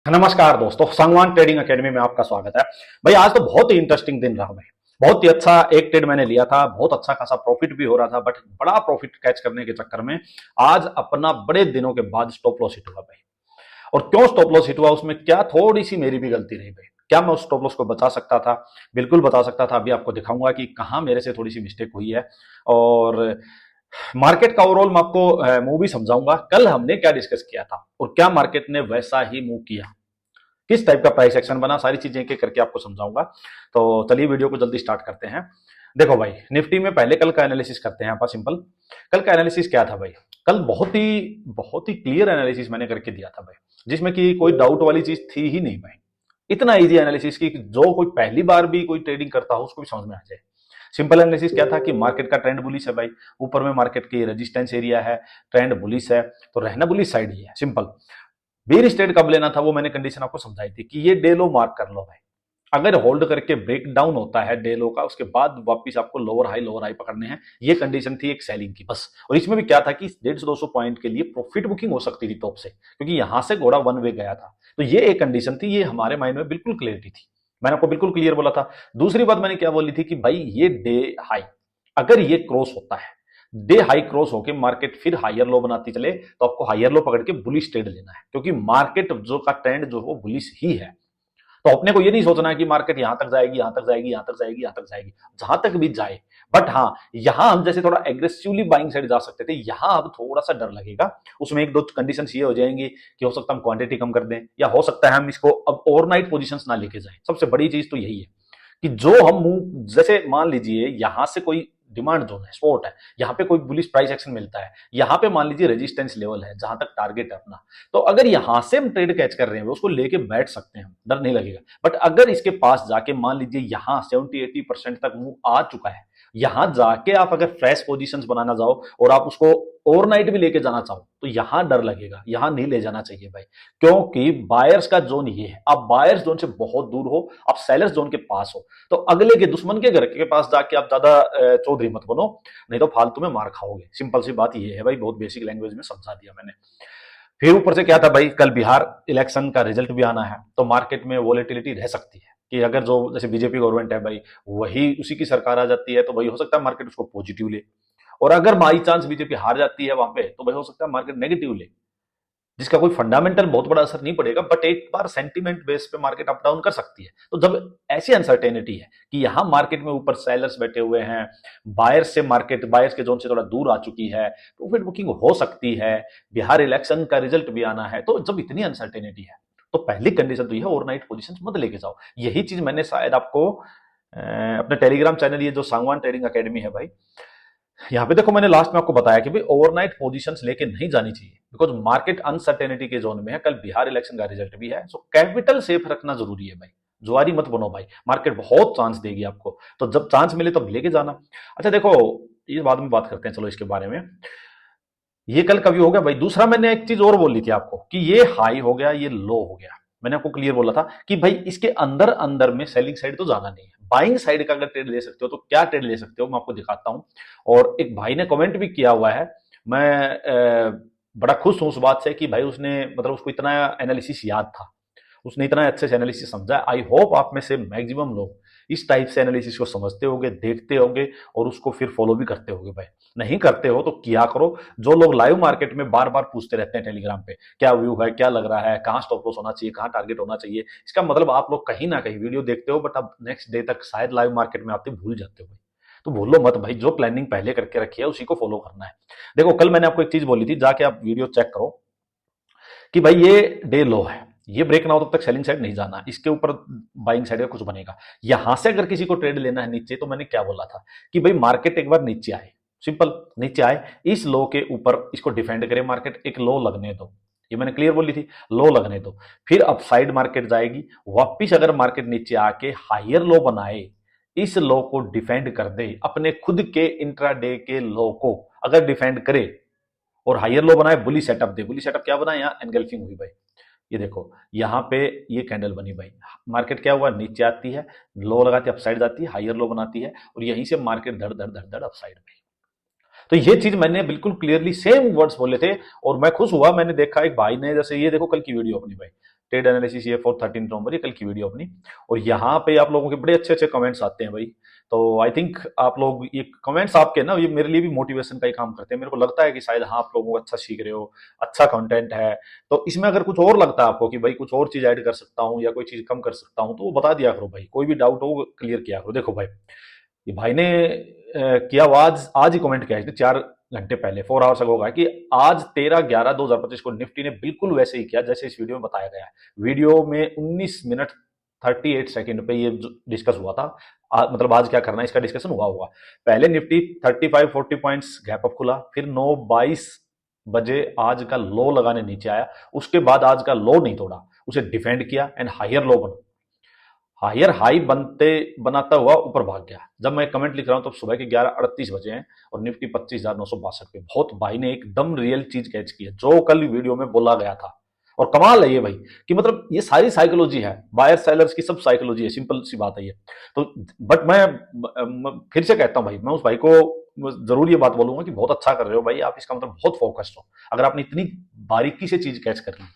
नमस्कार दोस्तों, Sangwan trading academy में आपका स्वागत है। भाई आज तो बहुत ही इंटरेस्टिंग दिन रहा भाई। बहुत ही अच्छा एक ट्रेड मैंने लिया था, बहुत अच्छा खासा प्रॉफिट भी हो रहा था, बट बड़ा प्रॉफिट कैच करने के चक्कर में आज अपना बड़े दिनों के बाद स्टॉप लॉस हिट हुआ भाई। और क्यों स्टॉप लॉस हिट हुआ, उसमें क्या थोड़ी सी मेरी भी गलती रही भाई। क्या मैं उस स्टॉप लॉस को बचा सकता था? बिल्कुल बता सकता था। अभी आपको दिखाऊंगा कि कहां मेरे से थोड़ी सी मिस्टेक हुई है। और मार्केट का ओवरऑल मैं आपको मूव भी समझाऊंगा। कल हमने क्या डिस्कस किया था और क्या मार्केट ने वैसा ही मूव किया, किस टाइप का प्राइस एक्शन बना, सारी चीजें एक एक करके आपको समझाऊंगा। तो चलिए वीडियो को जल्दी स्टार्ट करते हैं। देखो भाई, निफ्टी में पहले कल का एनालिसिस करते हैं आप सिंपल। कल का एनालिसिस क्या था भाई? कल बहुत ही क्लियर एनालिसिस मैंने करके दिया था भाई, जिसमें कि कोई डाउट वाली चीज थी ही नहीं भाई। इतना इजी एनालिसिस की जो कोई पहली बार भी कोई ट्रेडिंग करता हो उसको भी समझ में आ जाए। सिंपल एनालिसिस क्या था कि मार्केट का ट्रेंड बुलिश है भाई, ऊपर में मार्केट की रेजिस्टेंस एरिया है, ट्रेंड बुलिश है, तो रहना बुलिश साइड ही है। सिंपल। बेयर स्टेट कब लेना था वो मैंने कंडीशन आपको समझाई थी कि ये डे लो मार्क कर लो भाई। अगर होल्ड करके ब्रेक डाउन होता है डे लो का, उसके बाद वापस आपको लोअर हाई पकड़ने हैं। ये कंडीशन थी एक सेलिंग की बस। और इसमें भी क्या था कि 150-200 पॉइंट के लिए प्रॉफिट बुकिंग हो सकती थी टॉप से, क्योंकि यहां से घोड़ा वन वे गया था। तो ये एक कंडीशन थी, ये हमारे माइंड में बिल्कुल क्लियरिटी थी। मैंने आपको बिल्कुल क्लियर बोला था। दूसरी बात मैंने क्या बोली थी कि भाई ये डे हाई अगर ये क्रॉस होता है, डे हाई क्रॉस होके मार्केट फिर हायर लो बनाती चले, तो आपको हायर लो पकड़ के बुलिश ट्रेड लेना है, क्योंकि मार्केट जो का ट्रेंड जो वो बुलिश ही है। तो अपने को ये नहीं सोचना है कि मार्केट यहां तक जाएगी, यहां तक जाएगी, यहां तक जाएगी, यहां तक जाएगी, जहां तक भी जाए। बट हाँ, यहां हम जैसे थोड़ा एग्रेसिवली बाइंग साइड जा सकते थे, यहां अब थोड़ा सा डर लगेगा। उसमें एक दो कंडीशन ये हो जाएंगी कि हो सकता है हम क्वांटिटी कम कर दें, या हो सकता है हम इसको अब ओवरनाइट पोजीशंस ना लेके जाएं। सबसे बड़ी चीज तो यही है कि जो हम मूव, जैसे मान लीजिए यहां से कोई डिमांड जोन है, स्पॉट है, यहां पे कोई बुलिश प्राइस एक्शन मिलता है, यहां पे मान लीजिए रेजिस्टेंस लेवल है जहां तक टारगेट है अपना। तो अगर यहां से हम ट्रेड कैच कर रहे हैं उसको लेके बैठ सकते हैं, डर नहीं लगेगा। बट अगर इसके पास जाके मान लीजिए यहां 70-80% तक मूव आ चुका है, यहां जाके आप अगर फ्रेश पोजीशंस बनाना जाओ और आप उसको ओवरनाइट भी लेके जाना चाहो, तो यहां डर लगेगा, यहां नहीं ले जाना चाहिए भाई। क्योंकि बायर्स का जोन ये है, आप बायर्स जोन से बहुत दूर हो, आप सेलर्स जोन के पास हो। तो अगले के दुश्मन के घर के पास जाके आप ज्यादा चौधरी मत बनो, नहीं तो फालतू में मार खाओगे। सिंपल सी बात ये है भाई, बहुत बेसिक लैंग्वेज में समझा दिया मैंने। फिर ऊपर से क्या था भाई, कल बिहार इलेक्शन का रिजल्ट भी आना है, तो मार्केट में वॉलेटिलिटी रह सकती है कि अगर जो जैसे बीजेपी गवर्नमेंट है भाई, वही उसी की सरकार आ जाती है, तो भाई हो सकता है मार्केट उसको पॉजिटिव ले। और अगर बाई चांस बीजेपी हार जाती है वहां पे, तो भाई हो सकता है मार्केट नेगेटिव ले, जिसका कोई फंडामेंटल बहुत बड़ा असर नहीं पड़ेगा, बट एक बार सेंटीमेंट बेस पे मार्केट अप डाउन कर सकती है। तो जब ऐसी अनसर्टेनिटी है कि यहां मार्केट में ऊपर सेलर्स बैठे हुए हैं, बायर्स से मार्केट बायर्स के जोन से थोड़ा दूर आ चुकी है, प्रॉफिट बुकिंग हो सकती है, बिहार इलेक्शन का रिजल्ट भी आना है, तो जब इतनी अनसर्टेनिटी है तो पहली कंडीशन तो यह ओवरनाइट पोजीशन मत लेके जाओ। यही चीज मैंने शायद आपको अपने टेलीग्राम चैनल, ये जो सांगवान ट्रेडिंग अकेडमी है भाई, यहाँ पे देखो मैंने लास्ट में आपको बताया कि भाई ओवरनाइट पोजीशंस लेके नहीं जानी चाहिए, बिकॉज मार्केट अनसर्टेनिटी के जोन में है। कल बिहार इलेक्शन का रिजल्ट भी है, सो कैपिटल सेफ रखना जरूरी है भाई। जुआरी मत बनो भाई, मार्केट बहुत चांस देगी आपको, तो जब चांस मिले तब लेके जाना। अच्छा देखो, ये बाद में बात करते हैं चलो इसके बारे में। ये कल कभी हो गया भाई। दूसरा मैंने एक चीज और बोली थी आपको कि ये हाई हो गया, ये लो हो गया। मैंने आपको क्लियर बोला था कि भाई इसके अंदर अंदर में सेलिंग साइड तो जाना नहीं है। बाइंग साइड का अगर ट्रेड ले सकते हो तो क्या ट्रेड ले सकते हो मैं आपको दिखाता हूं। और एक भाई ने कमेंट भी किया हुआ है, मैं बड़ा खुश हूं उस बात से कि भाई उसने मतलब उसको इतना एनालिसिस याद था, उसने इतना अच्छे से एनालिसिस समझा। आई होप आप में से मैक्सिमम लोग इस टाइप से एनालिसिस को समझते होंगे, देखते होंगे और उसको फिर फॉलो भी करते होंगे भाई। नहीं करते हो तो किया करो। जो लोग लाइव मार्केट में बार बार पूछते रहते हैं टेलीग्राम पे, क्या व्यू है, क्या लग रहा है, कहां स्टॉप लॉस होना चाहिए, कहां टारगेट होना चाहिए, इसका मतलब आप लोग कहीं ना कहीं वीडियो देखते हो बट अब नेक्स्ट डे तक शायद लाइव मार्केट में आते भूल जाते हो भाई। तो भूलो मत भाई, जो प्लानिंग पहले करके रखी है उसी को फॉलो करना है। देखो कल मैंने आपको एक चीज बोली थी, जाके आप वीडियो चेक करो कि भाई ये डे लो है, ये ब्रेक ना हो तब तक सेलिंग साइड नहीं जाना, इसके ऊपर बाइंग साइड का कुछ बनेगा। यहां से अगर किसी को ट्रेड लेना है नीचे, तो मैंने क्या बोला था कि भाई मार्केट एक बार नीचे आए, सिंपल नीचे आए, इस लो के ऊपर इसको डिफेंड करे मार्केट, एक लो लगने दो। ये मैंने क्लियर बोली थी, लो लगने दो, फिर अपसाइड मार्केट जाएगी। वापिस अगर मार्केट नीचे आके हायर लो बनाए, इस लो को डिफेंड कर दे, अपने खुद के इंट्राडे के लो को अगर डिफेंड करे और हायर लो बनाए, बुली सेटअप दे। बुली सेटअप क्या बना, यहाँ एनगल्फिंग हुई भाई। ये देखो यहाँ पे ये कैंडल बनी भाई, मार्केट क्या हुआ, नीचे आती है, लो लगाती है, अपसाइड जाती है, हायर लो बनाती है, और यहीं से मार्केट धड़ धड़ धड़ धड़ अपसाइड में। तो ये चीज मैंने बिल्कुल क्लियरली सेम वर्ड्स बोले थे, और मैं खुश हुआ। मैंने देखा एक भाई ने, जैसे ये देखो कल की वीडियो अपनी भाई, ट्रेड एनालिसिस ये फॉर 13 नवंबर, ये कल की वीडियो अपनी, और यहाँ पे आप लोगों के बड़े अच्छे अच्छे कमेंट्स आते हैं भाई। तो आई थिंक आप लोग ये कमेंट्स आपके ना, ये मेरे लिए भी मोटिवेशन का ही काम करते हैं। मेरे को लगता है कि शायद हाँ आप लोगों को अच्छा सीख रहे हो, अच्छा कंटेंट है। तो इसमें अगर कुछ और लगता है आपको कि भाई कुछ और चीज ऐड कर सकता हूँ या कोई चीज कम कर सकता हूँ, तो वो बता दिया करो भाई। कोई भी डाउट हो क्लियर किया करो। देखो भाई, ये भाई ने किया, आज ही कमेंट किया इसने 4 घंटे पहले, 4 आवर्स अगो का, कि आज 13/11/2025 को निफ्टी ने बिल्कुल वैसे ही किया जैसे इस वीडियो में बताया गया है। वीडियो में 19 मिनट 38 सेकंड पे ये डिस्कस हुआ था। मतलब आज क्या करना है इसका डिस्कशन हुआ होगा। पहले निफ्टी 35-40 पॉइंट्स गैप अप खुला, फिर 9:22 बजे आज का लो लगाने नीचे आया। उसके बाद आज का लो नहीं तोड़ा, उसे डिफेंड किया एंड हायर लो बना, हायर हाई बनते बनाता हुआ ऊपर भाग गया। जब मैं कमेंट लिख रहा हूं तब सुबह के 11:38 बजे हैं और निफ्टी 25,962 पे। बहुत भाई ने एकदम रियल चीज कैच की है जो कल वीडियो में बोला गया था। और कमाल है ये भाई, कि मतलब ये सारी साइकोलॉजी है, बायर सेलर्स की सब साइकोलॉजी है, सिंपल सी बात है ये। तो बट मैं फिर से कहता हूं भाई, मैं उस भाई को जरूर ये बात बोलूंगा कि बहुत अच्छा कर रहे हो भाई आप, इसका मतलब बहुत फोकस्ड हो अगर आपने इतनी बारीकी से चीज कैच कर ली।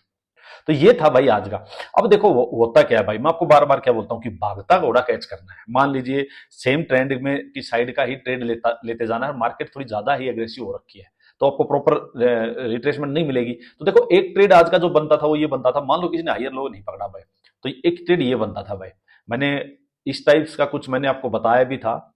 तो ये था भाई आज का। अब देखो होता क्या है भाई, मैं आपको बार बार क्या बोलता हूं कि भागता घोड़ा कैच करना है। मान लीजिए सेम ट्रेंड में की साइड का ही ट्रेड लेते जाना है, मार्केट थोड़ी ज्यादा ही एग्रेसिव हो रखी है, तो आपको प्रॉपर रिट्रेसमेंट नहीं मिलेगी। तो देखो एक ट्रेड आज का जो बनता था वो ये बनता था, मान लो किसी ने हायर लो नहीं पकड़ा भाई, तो एक ट्रेड ये बनता था भाई। मैंने इस टाइप्स का कुछ मैंने आपको बताया भी था,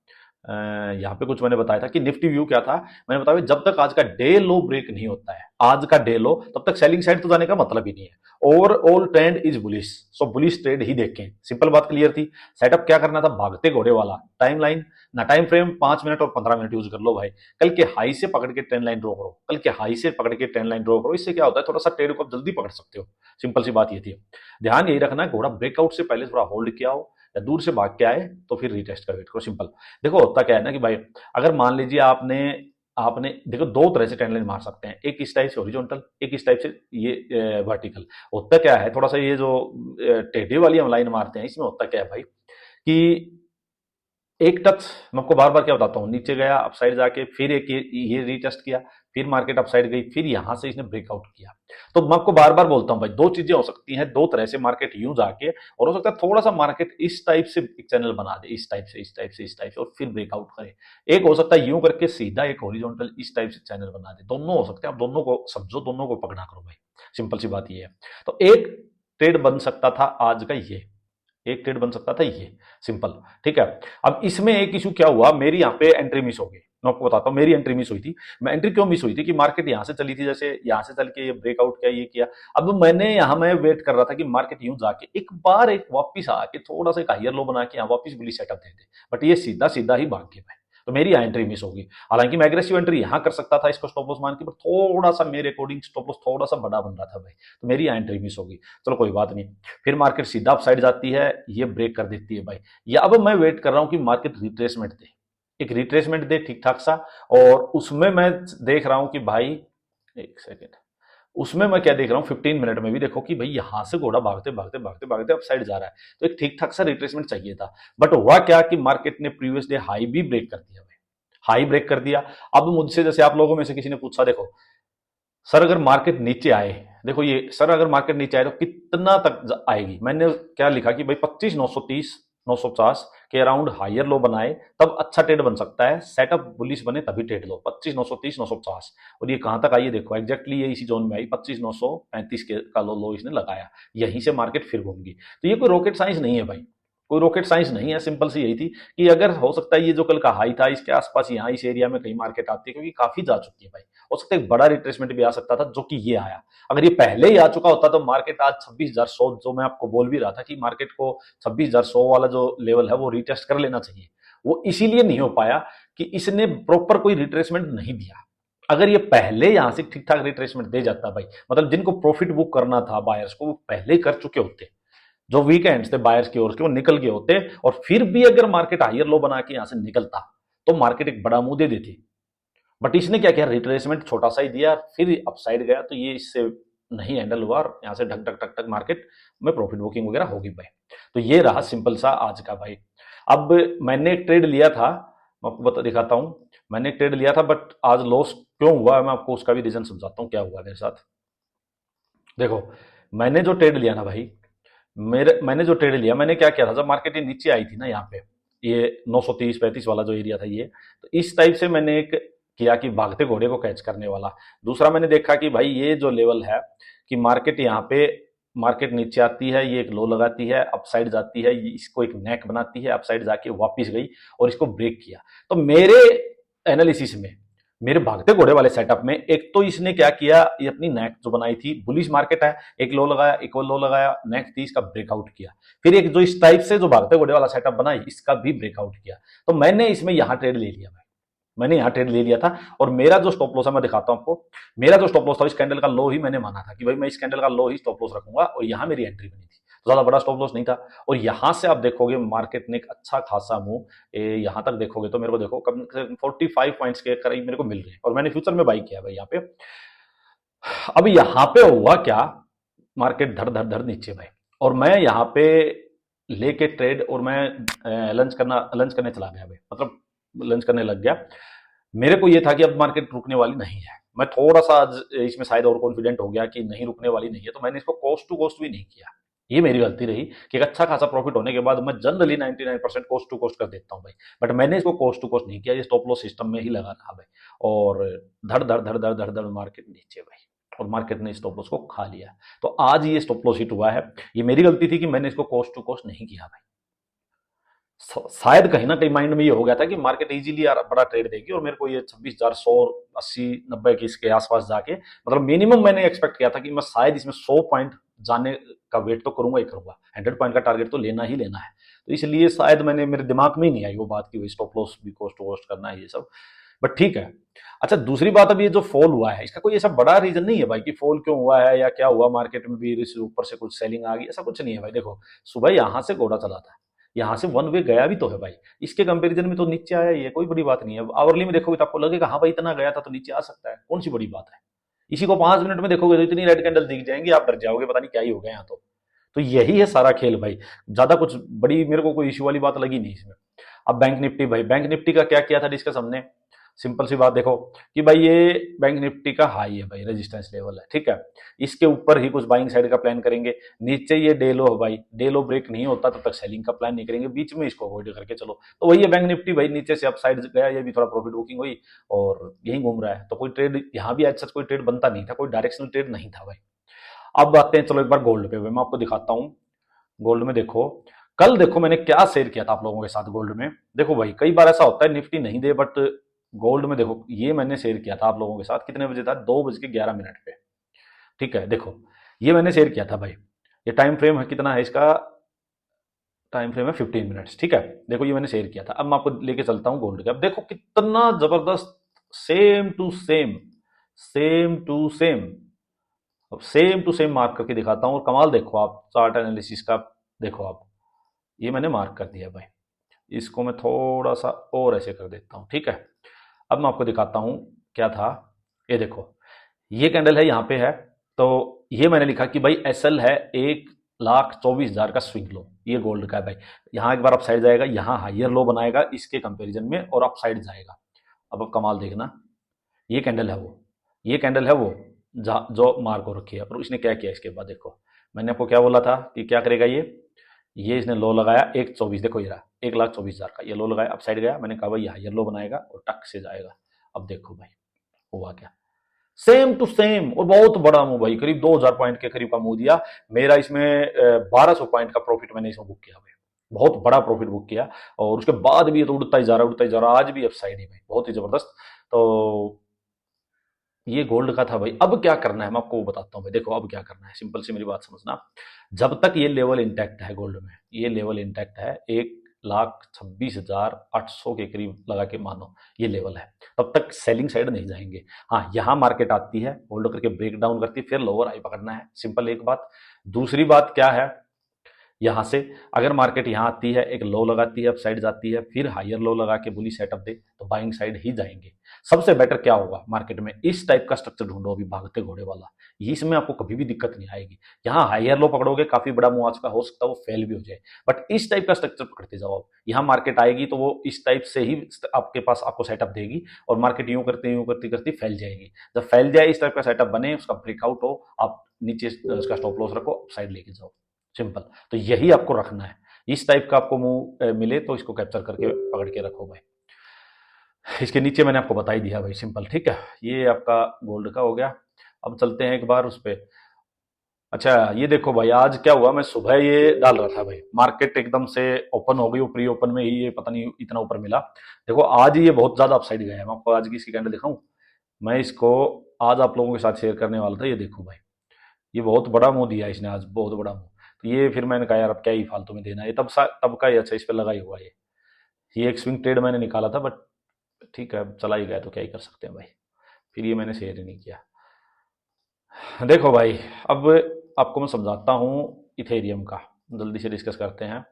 यहाँ पे कुछ मैंने बताया था कि निफ्टी व्यू क्या था। मैंने बताया जब तक आज का डे लो ब्रेक नहीं होता है, आज का डे लो, तब तक सेलिंग साइड तो जाने का मतलब ही नहीं है। Overall trend is bullish, so bullish trade ही देखें। सिंपल बात क्लियर थी। सेटअप क्या करना था, भागते घोड़े वाला। टाइम लाइन ना, टाइम फ्रेम 5 मिनट और 15 मिनट यूज कर लो भाई। कल के हाई से पकड़ के ट्रेंड लाइन ड्रॉ करो, कल के हाई से पकड़ के ट्रेंड लाइन ड्रॉ करो। इससे क्या होता है, थोड़ा सा ट्रेड को आप जल्दी पकड़ सकते हो। सिंपल सी बात ये थी। ध्यान यही रखना है, घोड़ा ब्रेकआउट से पहले थोड़ा होल्ड किया हो या दूर से भाग के आए तो फिर रीटेस्ट का वेट करो। सिंपल। देखो होता क्या है ना कि भाई, अगर मान लीजिए आपने आपने देखो दो तरह से ट्रेंड लाइन मार सकते हैं, एक इस टाइप से हॉरिजॉन्टल, एक इस टाइप से ये वर्टिकल। होता क्या है, थोड़ा सा ये जो टेढ़ी वाली हम लाइन मारते हैं, इसमें होता क्या है भाई कि एक टच, मैं आपको बार बार क्या बताता हूँ, नीचे गया अपसाइड जाके, फिर एक ये रीटेस्ट किया, फिर मार्केट अपसाइड गई, फिर यहां से इसने ब्रेकआउट किया। तो मैं आपको बार बार बोलता हूं भाई, दो चीजें हो सकती हैं, दो तरह से मार्केट यूं जाके, और हो सकता है थोड़ा सा मार्केट इस टाइप से एक चैनल बना दे, इस टाइप से इस टाइप से इस टाइप से, और फिर ब्रेकआउट करे। एक हो सकता है यूं करके सीधा एक हॉरिजॉन्टल इस टाइप से चैनल बना दे। दोनों हो सकते हैं, आप दोनों को समझो, दोनों को पकड़ा करो भाई। सिंपल सी बात ये है। तो एक ट्रेड बन सकता था आज का ये, एक ट्रेड बन सकता था ये, सिंपल। ठीक है। अब इसमें एक इशू क्या हुआ, मेरी यहाँ पे एंट्री मिस हो गई। मैं आपको बताता हूँ मेरी एंट्री मिस हुई थी। मैं एंट्री क्यों मिस हुई थी कि मार्केट यहां से चली थी, जैसे यहां से चल के ये ब्रेकआउट किया, ये किया। अब मैंने यहां मैं वेट कर रहा था कि मार्केट यूं जाके एक बार एक वापिस आके थोड़ा सा एक हायर लो बना के यहाँ वापिस bullish setup they they, but ये सीधा सीधा ही भाग गया। तो मेरी यहाँ एंट्री मिस होगी। हालांकि मैं एग्रेसिव एंट्री यहां कर सकता था इसको स्टॉप लॉस मान के, पर थोड़ा सा मेरे अकॉर्डिंग स्टॉप लॉस थोड़ा सा बड़ा बन रहा था भाई, तो मेरी यहाँ एंट्री मिस होगी। चलो कोई बात नहीं। फिर मार्केट सीधा अपसाइड जाती है, ये ब्रेक कर देती है भाई। या अब मैं वेट कर रहा हूं कि मार्केट रिट्रेसमेंट दे, एक रिट्रेसमेंट दे ठीक ठाक सा। और उसमें मैं देख रहा हूं कि भाई, एक सेकेंड, उसमें मैं क्या देख रहा हूँ 15 मिनट में भी देखो कि भाई यहां से घोड़ा भागते भागते भागते भागते अप साइड जा रहा है, तो एक ठीक ठाक सा रिट्रेसमेंट चाहिए था। बट हुआ क्या कि मार्केट ने प्रीवियस डे हाई भी ब्रेक कर दिया भाई, हाई ब्रेक कर दिया। अब मुझसे जैसे आप लोगों में से किसी ने पूछा, देखो सर अगर मार्केट नीचे आए, देखो ये सर अगर मार्केट नीचे आए तो कितना तक आएगी, मैंने क्या लिखा कि भाई 25,930 950 के अराउंड हायर लो बनाए तब अच्छा ट्रेड बन सकता है, सेटअप बुलिश बने तभी ट्रेड लो। 25,930 950, और ये कहां तक आई है देखो, एग्जैक्टली ये इसी जोन में आई, 25,935 के का लो इसने लगाया। यहीं से मार्केट फिर घूम गई। तो ये कोई रॉकेट साइंस नहीं है भाई, कोई रॉकेट साइंस नहीं है। सिंपल सी यही थी कि अगर हो सकता है ये जो कल का हाई था इसके आसपास यहाँ इस एरिया में कहीं मार्केट आती है, क्योंकि काफी जा चुकी है भाई। हो सकता है एक बड़ा रिट्रेसमेंट भी आ सकता था जो कि ये आया। अगर ये पहले ही आ चुका होता तो मार्केट आज 26,100, जो मैं आपको बोल भी रहा था कि मार्केट को 26,100 वाला जो लेवल है वो रीटेस्ट कर लेना चाहिए, वो इसीलिए नहीं हो पाया कि इसने प्रॉपर कोई रिट्रेसमेंट नहीं दिया। अगर ये पहले यहां से ठीक ठाक रिट्रेसमेंट दे जाता भाई, मतलब जिनको प्रॉफिट बुक करना था बायर्स को, वो पहले कर चुके होते। जो वीकेंड्स थे बायर्स की ओर के वो निकल गए होते, और फिर भी अगर मार्केट हायर लो बना के यहां से निकलता तो मार्केट एक बड़ा मुंह दे देती। बट इसने क्या किया, रिट्रेसमेंट छोटा सा ही दिया, फिर अपसाइड गया, तो ये इससे नहीं हैंडल हुआ, और यहां से ढक ढक ढक ढक मार्केट में प्रॉफिट बुकिंग वगैरह होगी भाई। तो ये रहा सिंपल सा आज का भाई। अब मैंने एक ट्रेड लिया था, मैं आपको दिखाता हूं। मैंने एक ट्रेड लिया था, बट आज लॉस क्यों हुआ है मैं आपको उसका भी रीजन समझाता हूँ क्या हुआ मेरे साथ। देखो, मैंने जो ट्रेड लिया ना भाई, मैंने जो ट्रेड लिया, मैंने क्या किया था, जब मार्केट ये नीचे आई थी ना यहाँ पे, ये 930-35 वाला जो एरिया था ये, तो इस टाइप से मैंने एक किया कि भागते घोड़े को कैच करने वाला। दूसरा मैंने देखा कि भाई ये जो लेवल है कि मार्केट यहाँ पे, मार्केट नीचे आती है, ये एक लो लगाती है, अपसाइड जाती है, ये इसको एक नेक बनाती है, अपसाइड जाके वापस गई और इसको ब्रेक किया। तो मेरे एनालिसिस में, मेरे भागते घोड़े वाले सेटअप में, एक तो इसने क्या किया, ये अपनी नेक जो बनाई थी, बुलिश मार्केट है, एक लो लगाया, एक और लो लगाया, नेक थी, इसका ब्रेकआउट किया। फिर एक जो इस टाइप से जो भागते घोड़े वाला सेटअप बनाई, इसका भी ब्रेकआउट किया। तो मैंने इसमें यहां ट्रेड ले लिया भाई, मैंने यहां ट्रेड ले लिया था। और मेरा जो स्टॉप लॉस है मैं दिखाता हूं आपको, मेरा जो स्टॉप लॉस था, इस कैंडल का लो ही मैंने माना था कि भाई मैं इस कैंडल का लो ही स्टॉप लॉस रखूंगा, और यहां मेरी एंट्री बनी थी, तो ज्यादा बड़ा स्टॉप लॉस नहीं था। और यहां से आप देखोगे मार्केट ने एक अच्छा खासा मूव यहां तक देखोगे तो मेरे को देखो कम से कम 45 पॉइंट्स के करीब मेरे को मिल रहे हैं, और मैंने फ्यूचर में बाई किया भाई यहाँ पे। अब यहाँ पे हुआ क्या, मार्केट धड़ धड़ धड़ नीचे भाई, और मैं यहाँ पे लेके ट्रेड, और मैं लंच करने चला गया भाई, मतलब लंच करने लग गया। मेरे को ये था कि अब मार्केट रुकने वाली नहीं है, मैं थोड़ा सा आज इसमें शायद और कॉन्फिडेंट हो गया कि नहीं रुकने वाली नहीं है, तो मैंने इसको कॉस्ट टू कॉस्ट भी नहीं किया। ये मेरी गलती रही कि एक अच्छा खासा प्रॉफिट होने के बाद मैं जनरली 99% कॉस्ट टू कॉस्ट कर देता हूँ भाई, बट मैंने इसको कॉस्ट टू कॉस्ट नहीं किया, ये स्टॉप लॉस सिस्टम में ही लगा रहा भाई, और धड़ धड़ धड़ धड़ धड़ धड़ मार्केट नीचे भाई, और मार्केट ने स्टॉप लॉस को खा लिया। तो आज ये स्टॉप लॉस हिट हुआ है, ये मेरी गलती थी कि मैंने इसको कॉस्ट टू कॉस्ट नहीं किया भाई। शायद कहीं ना कहीं माइंड में ये हो गया था कि मार्केट इजीली बड़ा ट्रेड देगी, और मेरे को ये 26,180-90 की इसके आसपास जाके, मतलब मिनिमम मैंने एक्सपेक्ट किया था कि मैं शायद इसमें 100 पॉइंट जाने का वेट तो करूंगा ही करूंगा, 100 पॉइंट का टारगेट तो लेना ही लेना है। तो इसलिए शायद मैंने, मेरे दिमाग में ही नहीं आई वो बात कि स्टॉप लॉस भी कॉस्ट टू कॉस्ट करना है ये सब, बट ठीक है। अच्छा, दूसरी बात, अब ये जो फॉल हुआ है इसका कोई ऐसा बड़ा रीजन नहीं है भाई कि फॉल क्यों हुआ है या क्या हुआ, मार्केट में भी ऊपर से कुछ सेलिंग आ गई, ऐसा कुछ नहीं है भाई। देखो, सुबह यहां से घोड़ा चला था, यहां से वन वे गया भी तो है भाई, इसके कंपैरिजन में तो नीचे आया, ये कोई बड़ी बात नहीं है। आवरली में देखोगे तो आपको लगेगा हाँ भाई इतना गया था तो नीचे आ सकता है, कौन सी बड़ी बात है। इसी को 5 मिनट में देखोगे तो इतनी रेड कैंडल दिख जाएंगी, आप डर जाओगे, पता नहीं क्या ही हो गया यहाँ तो यही है सारा खेल भाई, ज्यादा कुछ बड़ी मेरे को कोई इश्यू वाली बात लगी नहीं इसमें। अब बैंक निफ्टी भाई, बैंक निफ्टी का क्या किया था डिस्कस हमने, सिंपल सी बात देखो कि भाई ये बैंक निफ्टी का हाई है भाई, रेजिस्टेंस लेवल है, ठीक है, इसके ऊपर ही कुछ बाइंग साइड का प्लान करेंगे। नीचे ये डे लो है भाई, डे लो ब्रेक नहीं होता तब तक सेलिंग का प्लान नहीं करेंगे, बीच में इसको अवॉइड करके चलो। तो वही है बैंक निफ्टी भाई, नीचे से अप साइड गया, ये भी थोड़ा प्रॉफिट बुकिंग हुई और यही घूम रहा है। तो कोई ट्रेड यहाँ भी आज सच कोई ट्रेड बनता नहीं था, कोई डायरेक्शनल ट्रेड नहीं था भाई। अब आते हैं चलो एक बार गोल्ड पे, मैं आपको दिखाता हूँ। गोल्ड में देखो, कल देखो मैंने क्या शेयर किया था आप लोगों के साथ गोल्ड में। देखो भाई, कई बार ऐसा होता है निफ्टी नहीं दे, बट गोल्ड में देखो ये मैंने शेयर किया था आप लोगों के साथ, कितने बजे था, 2:11 पे, ठीक है। देखो ये मैंने शेयर किया था भाई, ये टाइम फ्रेम है कितना है इसका, टाइम फ्रेम है 15 मिनट्स, ठीक है। देखो ये मैंने शेयर किया था। अब मैं आपको लेके चलता हूँ गोल्ड के, अब देखो कितना जबरदस्त, same to same, same to same, अब सेम टू सेम मार्क करके दिखाता हूँ। और कमाल देखो आप, चार्ट एनालिसिस का देखो आप, ये मैंने मार्क कर दिया भाई, इसको मैं थोड़ा सा और ऐसे कर देता हूँ, ठीक है। अब मैं आपको दिखाता हूँ क्या था, ये देखो ये कैंडल है यहाँ पे है, तो ये मैंने लिखा कि भाई एसएल है 1,24,000 का स्विंग लो, ये गोल्ड का है भाई। यहाँ एक बार अपसाइड जाएगा, यहाँ हाइयर लो बनाएगा इसके कंपैरिजन में और अपसाइड जाएगा। अब कमाल देखना, ये कैंडल है वो, ये कैंडल है वो जो मार्क हो रखी है। पर इसने क्या किया इसके बाद, देखो मैंने आपको क्या बोला था कि क्या करेगा ये इसने लो लगाया 1,24,000, देखो ये रहा 1,24,000 का, ये लो लगाया, अपसाइड गया, मैंने कहा भाई हाइयर लो बनाएगा और टक से जाएगा। अब देखो भाई हुआ क्या, सेम टू सेम, और बहुत बड़ा मूव भाई, करीब 2,000 पॉइंट के करीब का मूव दिया। मेरा इसमें 1,200 पॉइंट का प्रॉफिट मैंने इसमें बुक किया भाई, बहुत बड़ा प्रॉफिट बुक किया। और उसके बाद भी ये तो उड़ता ही जा रहा, उड़ता ही जा रहा, आज भी अपसाइड ही भाई, बहुत ही जबरदस्त। तो ये गोल्ड का था भाई। अब क्या करना है मैं आपको बताता हूँ भाई, देखो अब क्या करना है, सिंपल सी मेरी बात समझना। जब तक ये लेवल इंटैक्ट है गोल्ड में, ये लेवल इंटैक्ट है 1,26,800 के करीब लगा के मानो ये लेवल है, तब तक सेलिंग साइड नहीं जाएंगे। हाँ, यहाँ मार्केट आती है, होल्ड करके ब्रेक डाउन करती है, फिर लोअर हाई पकड़ना है, सिंपल एक बात। दूसरी बात क्या है, यहां से अगर मार्केट यहां आती है, एक लो लगाती है, अप साइड जाती है, फिर हायर लो लगा के बुली सेटअप दे, तो बाइंग साइड ही जाएंगे। सबसे बेटर क्या होगा मार्केट में, इस टाइप का स्ट्रक्चर ढूंढो अभी भागते घोड़े वाला, इसमें आपको कभी भी दिक्कत नहीं आएगी। यहाँ हायर लो पकड़ोगे, काफी बड़ा मुंह आज का हो सकता है वो फेल भी हो जाए, बट इस टाइप का स्ट्रक्चर पकड़ते जाओ आप। यहाँ मार्केट आएगी तो वो इस टाइप से ही आपके पास आपको सेटअप देगी, और मार्केट यूं करती करती फैल जाएगी। जब फैल जाए, इस टाइप का सेटअप बने, उसका ब्रेकआउट हो, आप नीचे उसका स्टॉप लॉस रखो, साइड लेके जाओ, सिंपल। तो यही आपको रखना है। इस टाइप का आपको मूव मिले तो इसको कैप्चर करके पकड़ के रखो भाई। इसके नीचे मैंने आपको बता ही दिया भाई, सिंपल, ठीक है। ये आपका गोल्ड का हो गया। अब चलते हैं एक बार उस पर। अच्छा ये देखो भाई, आज क्या हुआ, मैं सुबह ये डाल रहा था भाई, मार्केट एकदम से ओपन हो गई, प्री ओपन में ही ये पता नहीं इतना ऊपर मिला। देखो आज ये बहुत ज्यादा अपसाइड गया है। मैं आपको आज की इसकी कैंडल दिखाऊं, मैं इसको आज आप लोगों के साथ शेयर करने वाला था। ये देखो भाई, ये बहुत बड़ा मुंह दिया इसने आज, बहुत बड़ा मुंह। तो ये फिर मैंने कहा यार अब क्या ही फालतू में देना है, ये तब का ही अच्छा इस पर लगा ही हुआ ये एक स्विंग ट्रेड मैंने निकाला था, बट ठीक है अब चला ही गया तो क्या ही कर सकते हैं भाई, फिर ये मैंने शेयर ही नहीं किया। देखो भाई, अब आपको मैं समझाता हूँ इथेरियम का, जल्दी से डिस्कस करते हैं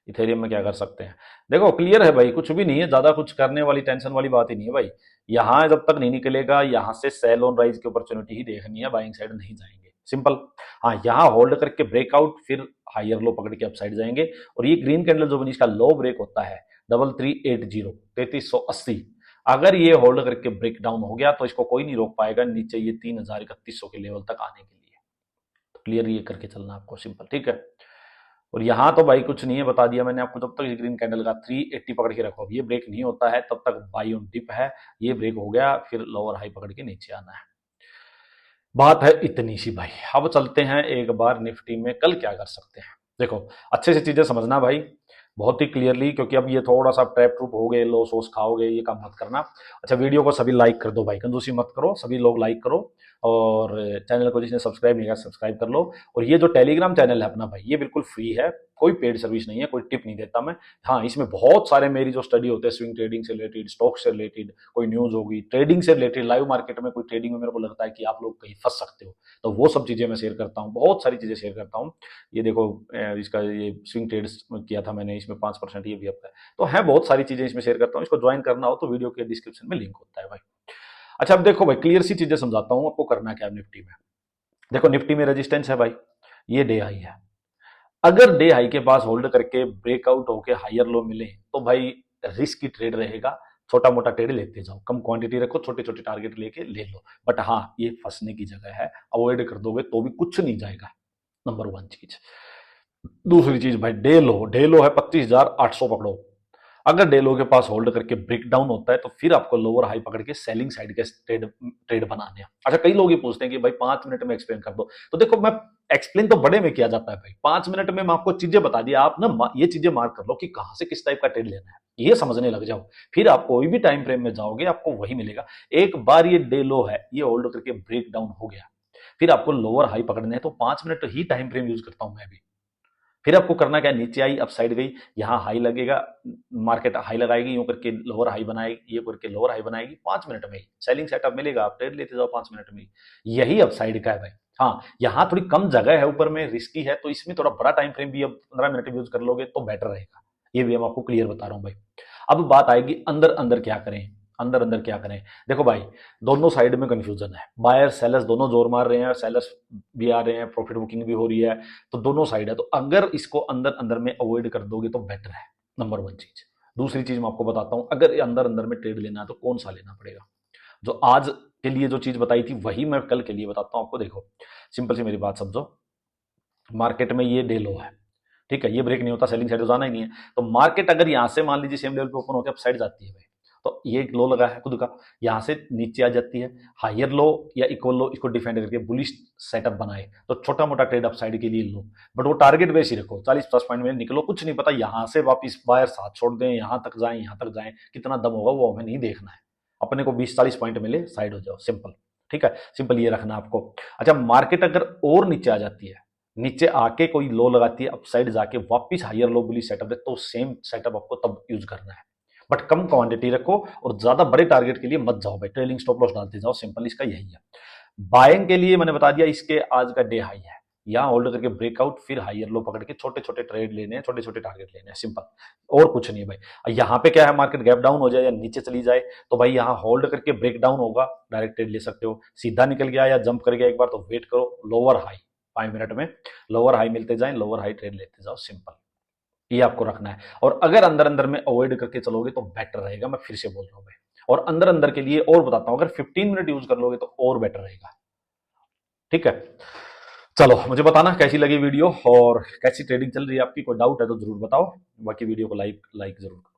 इथेरियम में क्या कर सकते हैं। देखो क्लियर है भाई, कुछ भी नहीं है, ज्यादा कुछ करने वाली टेंशन वाली बात ही नहीं है भाई। यहाँ जब तक नहीं निकलेगा, यहाँ से सेल ऑन राइज की अपॉर्चुनिटी ही देखनी है, बाइंग साइड नहीं जाएंगे, सिंपल। हाँ यहाँ होल्ड करके ब्रेकआउट, फिर हायर लो पकड़ के अप साइड जाएंगे। और ये ग्रीन कैंडल जो बनी, इसका लो ब्रेक होता है 3380, 3380। अगर ये होल्ड करके ब्रेक डाउन हो गया तो इसको कोई नहीं रोक पाएगा नीचे ये 3100 के लेवल तक आने के लिए। तो क्लियर ये करके चलना आपको, सिंपल, ठीक है। और यहां तो भाई कुछ नहीं है, बता दिया मैंने आपको। जब तक ग्रीन कैंडल का 380 पकड़ के रखो, ये ब्रेक नहीं होता है तब तक बाई ऑन डिप है। ये ब्रेक हो गया, फिर लोअर हाई पकड़ के नीचे आना है। बात है इतनी सी भाई। अब चलते हैं एक बार निफ्टी में कल क्या कर सकते हैं। देखो अच्छे से चीजें समझना भाई, बहुत ही क्लियरली, क्योंकि अब ये थोड़ा सा ट्रैप ट्रूप हो गए, लॉस वॉस खाओगे, ये काम मत करना। अच्छा वीडियो को सभी लाइक कर दो भाई, कंजूसी मत करो, सभी लोग लाइक करो। और चैनल को जिसने सब्सक्राइब नहीं किया सब्सक्राइब कर लो। और ये जो टेलीग्राम चैनल है अपना भाई, ये बिल्कुल फ्री है, कोई पेड सर्विस नहीं है, कोई टिप नहीं देता मैं। हाँ इसमें बहुत सारे मेरी जो स्टडी होते हैं स्विंग ट्रेडिंग से रिलेटेड, स्टॉक से रिलेटेड, कोई न्यूज होगी, ट्रेडिंग से रिलेटेड, लाइव मार्केट में कोई ट्रेडिंग में मेरे को लगता है कि आप लोग कहीं फंस सकते हो, तो वो सब चीजें मैं शेयर करता हूँ, बहुत सारी चीजें शेयर करता हूँ। ये देखो इसका ये स्विंग ट्रेड्स किया था मैंने, इसमें 5% ये भी आता है। तो है बहुत सारी चीजें इसमें शेयर करता हूँ, इसको ज्वाइन करना हो तो वीडियो के डिस्क्रिप्शन में लिंक होता है भाई। अच्छा अब देखो भाई, क्लियर सी चीजें समझाता हूँ आपको, करना क्या है निफ्टी में। देखो निफ्टी में रेजिस्टेंस है भाई, ये डे हाई है। अगर डे हाई के पास होल्ड करके ब्रेकआउट होके हायर लो मिले तो भाई रिस्क की ट्रेड रहेगा, छोटा मोटा ट्रेड लेते जाओ, कम क्वांटिटी रखो, छोटे छोटे टारगेट लेके ले लो। बट हाँ ये फंसने की जगह है, अवॉइड कर दोगे तो भी कुछ नहीं जाएगा, नंबर वन चीज। दूसरी चीज भाई, डे लो है 25,800 पकड़ो। अगर डे लो के पास होल्ड करके ब्रेक डाउन होता है तो फिर आपको लोअर हाई पकड़ के सेलिंग साइड के ट्रेड बनाने हैं। अच्छा कई लोग ये पूछते हैं कि भाई 5 मिनट में एक्सप्लेन कर दो, तो देखो मैं एक्सप्लेन तो बड़े में किया जाता है भाई, 5 मिनट में मैं आपको चीजें बता दिया, आप ना ये चीजें मार्क कर लो कि कहां से किस टाइप का ट्रेड लेना है, ये समझने लग जाओ। फिर आप कोई भी टाइम फ्रेम में जाओगे आपको वही मिलेगा। एक बार ये डे लो है, ये होल्ड करके ब्रेक डाउन हो गया, फिर आपको लोअर हाई पकड़ने हैं, तो 5 मिनट ही टाइम फ्रेम यूज करता हूं मैं भी। फिर आपको करना क्या, नीचे आई अपसाइड गई, यहां हाई लगेगा, मार्केट हाई लगाएगी, यूं करके लोअर हाई बनाएगी, ये करके लोअर हाई बनाएगी, 5 मिनट में ही सेलिंग सेटअप मिलेगा, आप ट्रेड लेते जाओ 5 मिनट में ही। यही अपसाइड का है भाई। हाँ यहाँ थोड़ी कम जगह है, ऊपर में रिस्की है, तो इसमें थोड़ा बड़ा टाइम फ्रेम भी अब 15 मिनट यूज कर लोगे तो बेटर रहेगा। ये भी हम आपको क्लियर बता रहा हूं भाई। अब बात आएगी अंदर अंदर क्या करें, अंदर अंदर क्या करें। देखो भाई दोनों साइड में कंफ्यूजन है, बायर सेलर्स दोनों जोर मार रहे हैं, सेलर्स भी आ रहे हैं, प्रॉफिट बुकिंग भी हो रही है, तो दोनों साइड है। तो अगर इसको अंदर अंदर में अवॉइड कर दोगे तो बेटर है, नंबर वन चीज। दूसरी चीज मैं आपको बताता हूं, अगर अंदर अंदर में ट्रेड लेना है तो कौन सा लेना पड़ेगा। जो आज के लिए जो चीज बताई थी वही मैं कल के लिए बताता हूं आपको। देखो सिंपल सी मेरी बात समझो, मार्केट में ये डे लो है, ठीक है, ये ब्रेक नहीं होता, सेलिंग साइड जाना ही नहीं है। तो मार्केट अगर यहां से मान लीजिए सेम लेवल पे ओपन होकर अप साइड जाती है भाई, तो ये एक लो लगा है खुद का, यहां से नीचे आ जाती है, हायर लो या इक्वल लो, इसको डिफेंड करके बुलिश सेटअप बनाए तो छोटा मोटा ट्रेड अप साइड के लिए लो, बट वो टारगेट बेस ही रखो, 40+ पॉइंट में निकलो, कुछ नहीं पता यहां से वापिस बायर साथ छोड़ दें, यहां तक जाएं, यहां तक जाएं, कितना दम होगा वो हमें नहीं देखना है, अपने को 20-40 पॉइंट मिले साइड हो जाओ, सिंपल, ठीक है, सिंपल ये रखना आपको। अच्छा मार्केट अगर और नीचे आ जाती है, नीचे आके कोई लो लगाती है, अपसाइड जाके वापस हायर लो बुलिश सेटअप है, तो सेम सेटअप आपको तब यूज करना है, बट कम क्वांटिटी रखो और ज्यादा बड़े टारगेट के लिए मत जाओ भाई, ट्रेलिंग स्टॉप लॉस डालते जाओ, सिंपल इसका यही है। बाइंग के लिए मैंने बता दिया, इसके आज का डे हाई है, यहाँ होल्ड करके ब्रेकआउट, फिर हायर लो पकड़ के छोटे छोटे ट्रेड लेने हैं, छोटे छोटे टारगेट लेने हैं, सिंपल, और कुछ नहीं भाई। यहाँ पे क्या है, मार्केट गैप डाउन हो जाए या नीचे चली जाए तो भाई यहाँ होल्ड करके ब्रेक डाउन होगा, डायरेक्ट ट्रेड ले सकते हो। सीधा निकल गया या जंप कर गया एक बार तो वेट करो, लोअर हाई 5 मिनट में लोअर हाई मिलते जाए, लोअर हाई ट्रेड लेते जाओ, सिंपल, ये आपको रखना है। और अगर अंदर अंदर में अवॉइड करके चलोगे तो बेटर रहेगा, मैं फिर से बोल रहा हूं भाई। और अंदर अंदर के लिए और बताता हूं, अगर 15 मिनट यूज कर लोगे तो और बेटर रहेगा, ठीक है। चलो मुझे बताना कैसी लगी वीडियो और कैसी ट्रेडिंग चल रही है आपकी, कोई डाउट है तो जरूर बताओ, बाकी वीडियो को लाइक जरूर करो।